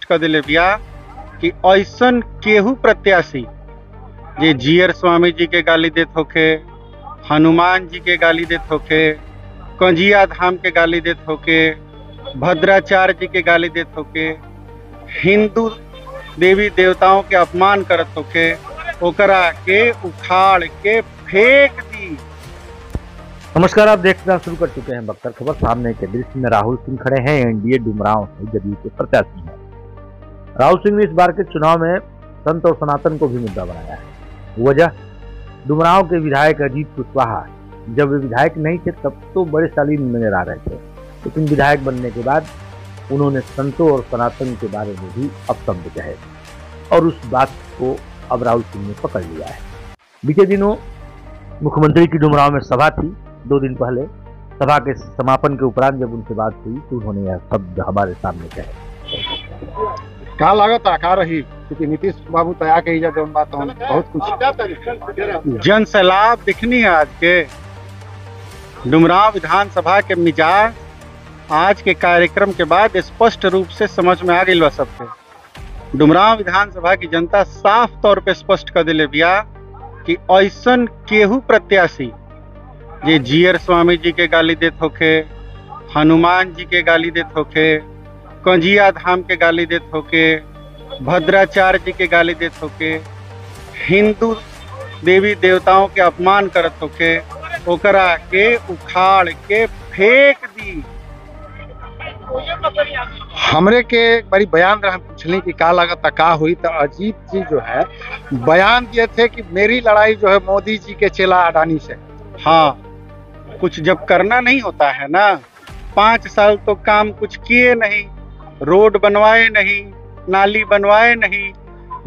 कर दिले बिया कि ऐसन केहू प्रत्याशी जे जीयर स्वामी जी के गाली देत होखे, हनुमान जी के गाली देत होखे, कंजिया धाम के गाली देत होखे, भद्राचार्य जी के गाली देत होखे, हिंदू देवी देवताओं के अपमान करत होखे, ओकरा के उखाड़ के फेंक दी। नमस्कार, आप देखना शुरू कर चुके हैं बख्तर खबर। सामने के दृश्य में राहुल सिंह खड़े हैं, एनडीए डुमरांव से जदयू के प्रत्याशी हैं। राहुल सिंह ने इस बार के चुनाव में संत और सनातन को भी मुद्दा बनाया है। वजह डुमरांव के विधायक अजीत कुशवाहा जब वे विधायक नहीं थे तब तो बड़े शालीन नजर आ रहे थे, लेकिन विधायक बनने के बाद उन्होंने संतों और सनातन के बारे में भी अपशब्द कहे और उस बात को अब राहुल सिंह ने पकड़ लिया है। बीते दिनों मुख्यमंत्री की डुमरांव में सभा थी। 2 दिन पहले सभा के समापन के उपरांत जब उनसे बात हुई तो उन्होंने यह शब्द हमारे सामने कहे। का लागत का रही क्योंकि नीतीश बाबू तया के जब बात बहुत कुछ जन सैलाब दिखनी है। आज के डुमरांव विधानसभा के मिजाज आज के कार्यक्रम के बाद स्पष्ट रूप से समझ में आ गई बा सबके। डुमरांव विधानसभा की जनता साफ तौर पे स्पष्ट कर दिले बिया कि ऐसन केहू प्रत्याशी जे जीयर स्वामी जी के गाली देत होखे, हनुमान जी के गाली देत होखे, कंजिया धाम के गाली देत होखे, भद्राचार्य जी के गाली देत होखे, हिंदू देवी देवताओं के अपमान करत होखे, ओकरा के उखाड़ के फेंक दी। हमरे के बड़ी बयान रहा पूछली कि का लागत का हुई तो अजीत जी जो है बयान दिए थे कि मेरी लड़ाई जो है मोदी जी के चेला अडानी से। हाँ, कुछ जब करना नहीं होता है ना, 5 साल तो काम कुछ किए नहीं, रोड बनवाए नहीं, नाली बनवाए नहीं,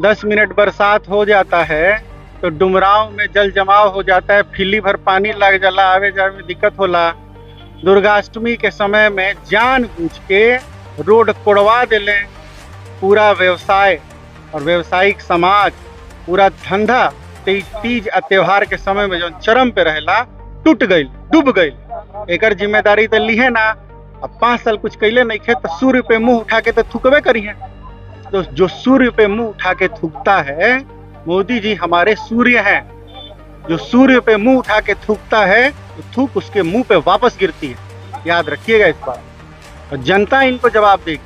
10 मिनट बरसात हो जाता है तो डुमरांव में जल जमाव हो जाता है, फिली भर पानी लग जाला, आवे जावे में दिक्कत होला। दुर्गाष्टमी के समय में जानबूझ के रोड कोड़वा देले। पूरा व्यवसाय और व्यवसायिक समाज, पूरा धंधा तीज आ त्योहार के समय में जो चरम पे रहेला टूट गई, डूब गई। एकर जिम्मेदारी तो ली है ना। अब 5 साल कुछ कैले नहीं खे तो सूर्य पे मुंह उठा के तो थूकबे करी है। तो जो सूर्य पे मुंह उठा के थूकता है, मोदी जी हमारे सूर्य हैं। जो सूर्य पे मुंह उठा के थूकता है तो थूक उसके मुंह पे वापस गिरती है। याद रखिएगा इस बात, और जनता इनको जवाब देगी।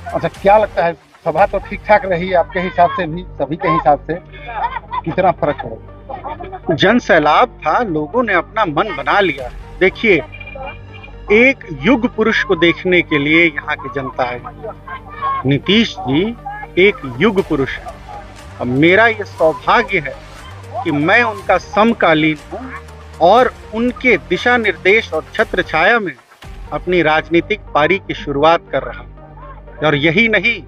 अच्छा, क्या लगता है सभा तो ठीक ठाक रही आपके हिसाब से भी, सभी के हिसाब से कितना फर्क पड़ा? जन सैलाब था, लोगों ने अपना मन बना लिया। देखिए, एक युग पुरुष को देखने के लिए यहाँ की जनता है। नीतीश जी एक युग पुरुष है। अब मेरा ये सौभाग्य है कि मैं उनका समकालीन हूँ और उनके दिशा निर्देश और छत्र छाया में अपनी राजनीतिक पारी की शुरुआत कर रहा हूँ। और यही नहीं,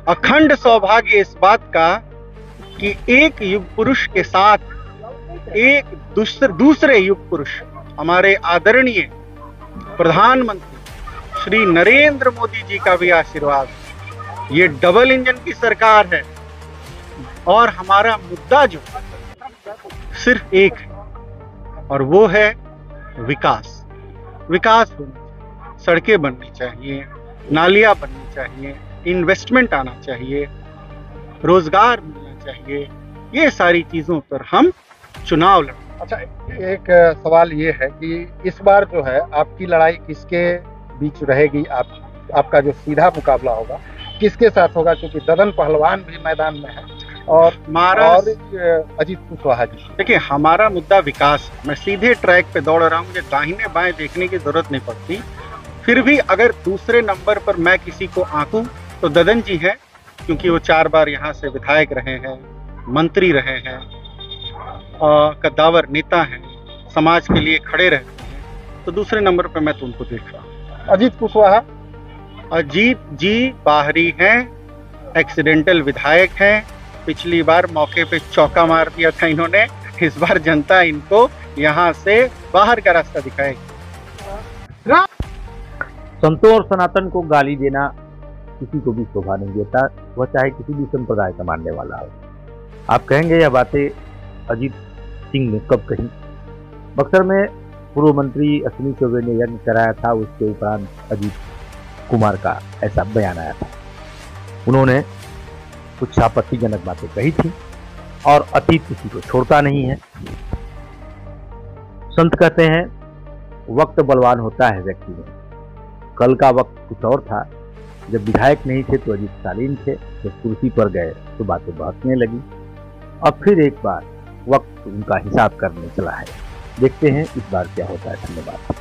अखंड सौभाग्य इस बात का कि एक युग पुरुष के साथ एक दूसरे युग पुरुष, हमारे आदरणीय प्रधानमंत्री श्री नरेंद्र मोदी जी का भी आशीर्वाद। ये डबल इंजन की सरकार है और हमारा मुद्दा जो सिर्फ एक है और वो है विकास। विकास होना चाहिए, सड़कें बननी चाहिए, नालियां बननी चाहिए, इन्वेस्टमेंट आना चाहिए, रोजगार मिलना चाहिए। ये सारी चीजों पर हम चुनाव लड़ें। अच्छा, एक सवाल ये है कि इस बार जो है आपकी लड़ाई किसके बीच रहेगी? आपका जो सीधा मुकाबला होगा किसके साथ होगा? क्योंकि ददन पहलवान भी मैदान में है और अजीत कुशवाहा जी। देखिए, हमारा मुद्दा विकास है। मैं सीधे ट्रैक पे दौड़ रहा हूँ, मुझे दाहिने बाएं देखने की जरूरत नहीं पड़ती। फिर भी अगर दूसरे नंबर पर मैं किसी को आंकूं तो ददन जी है, क्योंकि वो 4 बार यहाँ से विधायक रहे हैं, मंत्री रहे हैं, कद्दावर नेता हैं, समाज के लिए खड़े रहते हैं। तो दूसरे नंबर पर मैं तो उनको देख रहा हूँ। अजीत कुशवाहा, अजीत जी बाहरी हैं, एक्सीडेंटल विधायक हैं। पिछली बार मौके पे चौका मार दिया था इन्होंने। इस बार जनता इनको यहाँ से बाहर का रास्ता दिखाएगी। संतों और सनातन को गाली देना किसी को भी शोभा नहीं देता, वह चाहे किसी भी संप्रदाय का मानने वाला हो। आप कहेंगे यह बातें अजीत सिंह ने कब कही? बक्सर में पूर्व मंत्री अश्विनी चौबे ने यज्ञ कराया था, उसके उपरांत अजीत कुमार का ऐसा बयान आया था। उन्होंने कुछ आपत्तिजनक बातें कही थी और अतीत किसी को छोड़ता नहीं है। संत कहते हैं वक्त बलवान होता है व्यक्ति में। कल का वक्त कुछ और था, जब विधायक नहीं थे तो अजीत स्टालिन थे, जब कुर्सी पर गए तो बातें बहकने लगी। अब फिर एक बार वक्त उनका हिसाब करने चला है। देखते हैं इस बार क्या होता है। धन्यवाद।